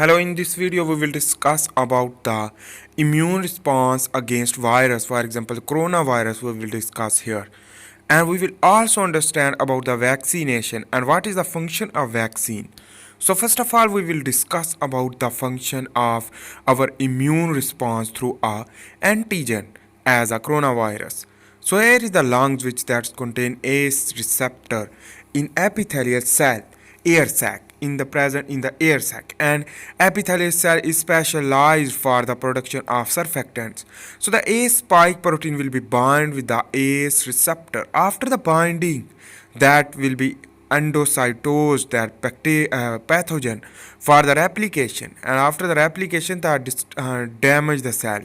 Hello, in this video we will discuss about the immune response against virus, for example coronavirus we will discuss here, and we will also understand about the vaccination and what is the function of vaccine. So first of all we will discuss about the function of our immune response through a antigen as a coronavirus. So here is the lungs which that contain ACE receptor in epithelial cell air sac in the air sac, and epithelial cell is specialized for the production of surfactants. So the ACE spike protein will be bind with the ACE receptor. After the binding, that will be endocytose that pathogen for the replication, and after the replication that damage the cell.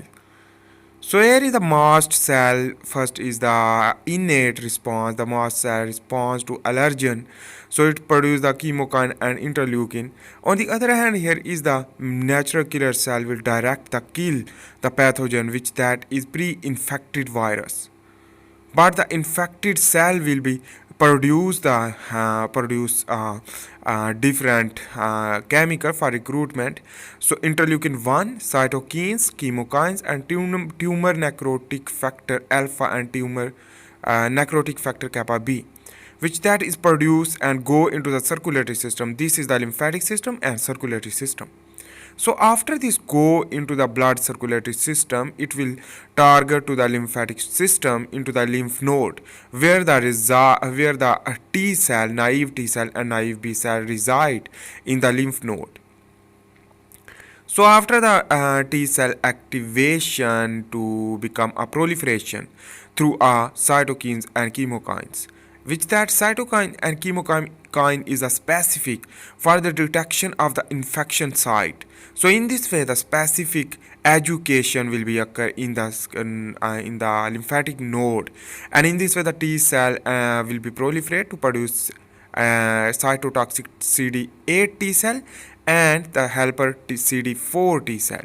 So here is the mast cell. First is the innate response. The mast cell responds to allergen, so it produces the chemokine and interleukin. On the other hand, here is the natural killer cell will direct the kill the pathogen, which that is pre-infected virus. But the infected cell will be produce different chemical for recruitment. So interleukin 1, cytokines, chemokines, and tumor necrotic factor alpha and tumor necrotic factor kappa b, which that is produced and go into the circulatory system. This is the lymphatic system and circulatory system. So after this go into the blood circulatory system, it will target to the lymphatic system into the lymph node, where the T cell, naive T cell and naive B cell reside in the lymph node. So after the T cell activation to become a proliferation through cytokines and chemokines, which that cytokine and chemokine is a specific for the detection of the infection site. So in this way, the specific education will be occur in the lymphatic node, and in this way the T cell will be proliferate to produce cytotoxic CD8 T cell and the helper CD4 T cell.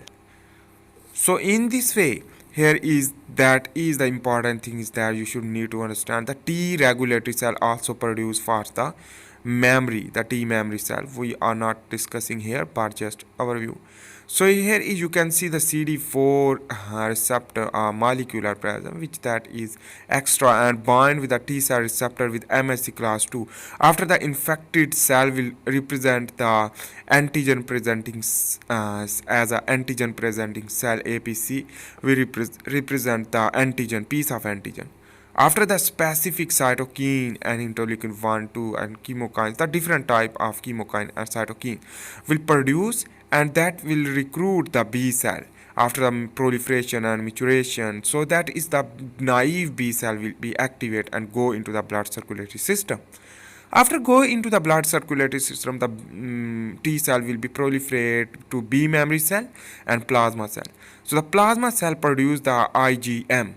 So in this way, here is that is the important thing is that you should need to understand the T regulatory cell also produce for the memory, the T memory cell. We are not discussing here, but just overview. So here is you can see the CD4 receptor molecular present, which that is extra and bind with the T cell receptor with MSC class 2. After the infected cell will represent the antigen presenting as a antigen presenting cell APC, we represent the antigen piece of antigen. After the specific cytokine and interleukin 1, 2 and chemokines, the different type of chemokine and cytokine will produce, and that will recruit the B cell after the proliferation and maturation. So that is the naive B cell will be activated and go into the blood circulatory system. After going into the blood circulatory system, the T cell will be proliferate to B memory cell and plasma cell. So the plasma cell produce the IgM,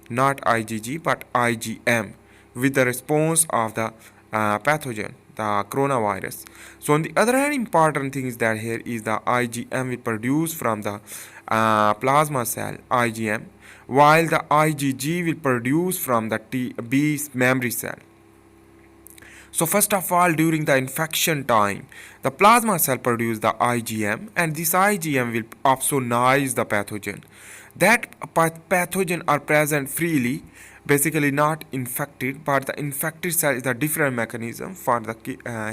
not IgG but IgM, with the response of the pathogen, the coronavirus. So on the other hand, important thing is that here is the IgM will produce from the plasma cell IgM, while the IgG will produce from the B memory cell. So first of all, during the infection time, the plasma cell produce the IgM, and this IgM will opsonize the pathogen. That pathogen are present freely, basically not infected, but the infected cell is a different mechanism for the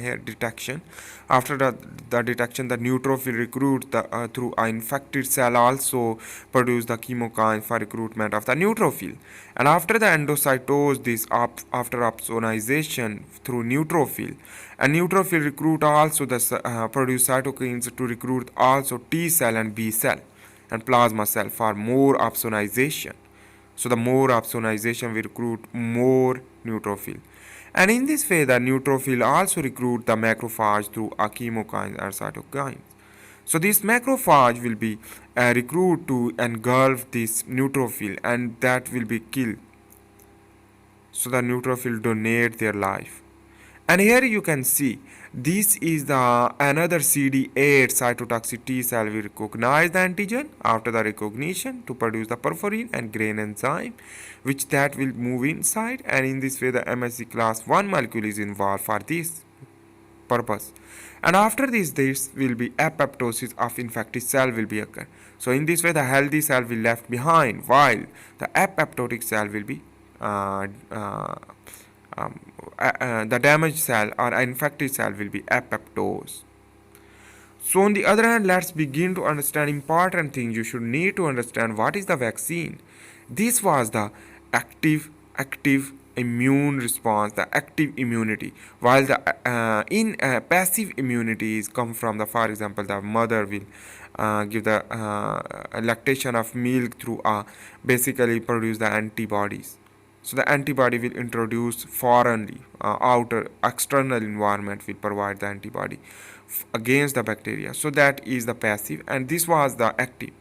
here detection. After the detection, the neutrophil recruit the through an infected cell also produce the chemokine for recruitment of the neutrophil. And after the endocytose, this after opsonization through neutrophil, and neutrophil recruit also the produce cytokines to recruit also T cell and B cell and plasma cell for more opsonization. So the more opsonization will recruit more neutrophil, and in this way the neutrophil also recruit the macrophage through a chemokines and cytokines. So this macrophage will be recruit to engulf this neutrophil, and that will be killed. So the neutrophil donate their life. And here you can see this is the another CD8 cytotoxic T cell will recognize the antigen after the recognition to produce the perforin and grain enzyme, which that will move inside, and in this way the MSC class 1 molecule is involved for this. purpose. And after this will be apoptosis of infected cell will be occur. So in this way, the healthy cell will left behind, while the apoptotic cell will be uh, uh, um, the damaged cell or infected cell will be apoptosed. So on the other hand, let's begin to understand important things. You should need to understand what is the vaccine. This was the active immune response, the active immunity, while the in passive immunities come from the, for example, the mother will give the lactation of milk through basically produce the antibodies. So the antibody will introduce foreignly, outer external environment will provide the antibody against the bacteria. So that is the passive, and this was the active.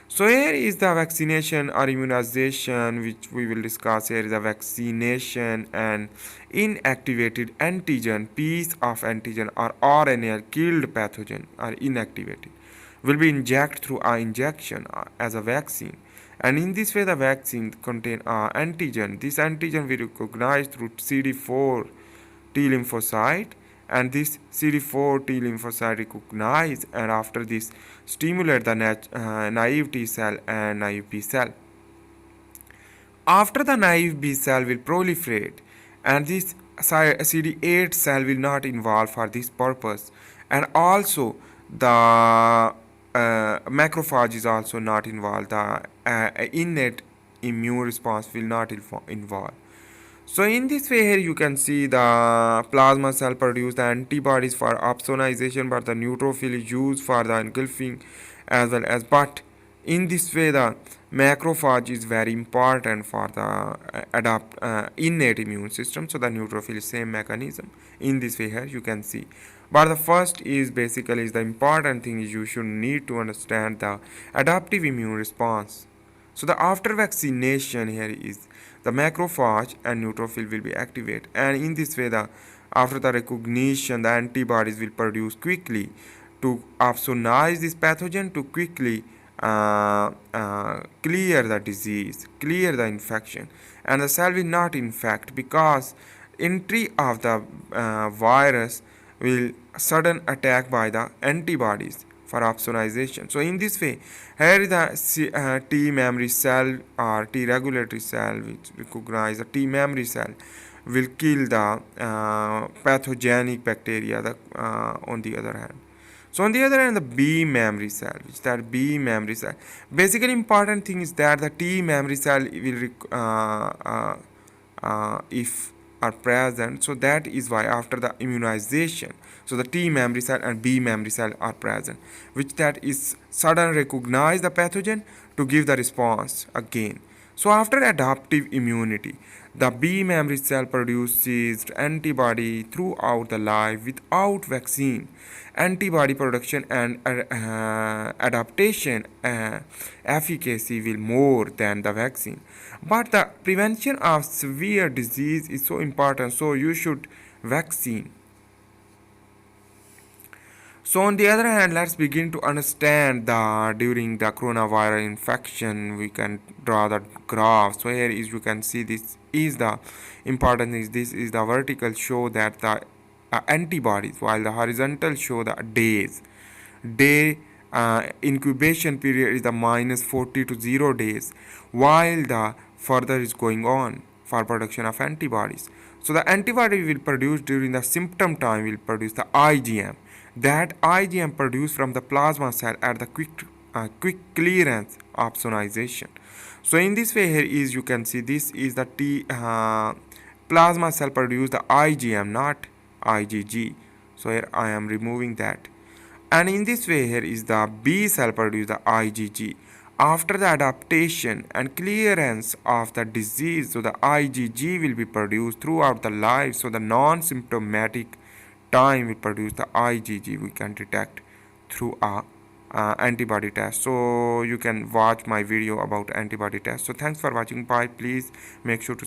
So here is the vaccination or immunization, which we will discuss. Here is the vaccination, and inactivated antigen, piece of antigen or RNA killed pathogen are inactivated, will be injected through a injection as a vaccine. And in this way, the vaccine contain antigen. This antigen we recognize through CD4 T lymphocyte, and this CD4 T lymphocyte recognize, and after this stimulate the naive T cell and naive B cell. After the naive B cell will proliferate, and this CD8 cell will not involve for this purpose, and also the macrophage is also not involved. The innate immune response will not involve. So in this way, here you can see the plasma cell produce the antibodies for opsonization, but the neutrophil is used for the engulfing as well as. But in this way, the macrophage is very important for the innate immune system. So the neutrophil is same mechanism. In this way, here you can see. But the first is basically is the important thing is you should need to understand the adaptive immune response. So the after vaccination here is the macrophage and neutrophil will be activated, and in this way the after the recognition the antibodies will produce quickly to opsonize this pathogen to quickly clear the disease, clear the infection, and the cell will not infect because entry of the virus will sudden attack by the antibodies for opsonization. So in this way, here is the T memory cell or T regulatory cell, which recognize the T memory cell will kill the pathogenic bacteria. On the other hand, so on the other hand, the B memory cell, which that B memory cell, basically important thing is that the T memory cell will if are present, so that is why after the immunization, so the T memory cell and B memory cell are present, which that is sudden recognize the pathogen to give the response again. So after adaptive immunity, the B memory cell produces antibody throughout the life without vaccine. Antibody production and adaptation efficacy will more than the vaccine. But the prevention of severe disease is so important, so you should vaccine. So on the other hand, let's begin to understand the during the coronavirus infection, we can draw the graph. So here is you can see this is the important is this is the vertical show that the antibodies, while the horizontal show the days. Day incubation period is the -40 to 0 days, while the further is going on for production of antibodies. So the antibody will produce during the symptom time will produce the IgM. That IgM produced from the plasma cell at the quick clearance opsonization. So in this way, here is you can see this is the plasma cell produce the IgM, not IgG. So here I am removing that. And in this way, here is the B cell produce the IgG. After the adaptation and clearance of the disease, so the IgG will be produced throughout the life. So the non-symptomatic time will produce the IgG we can detect through a antibody test. So you can watch my video about antibody test. So thanks for watching. Bye. Please make sure to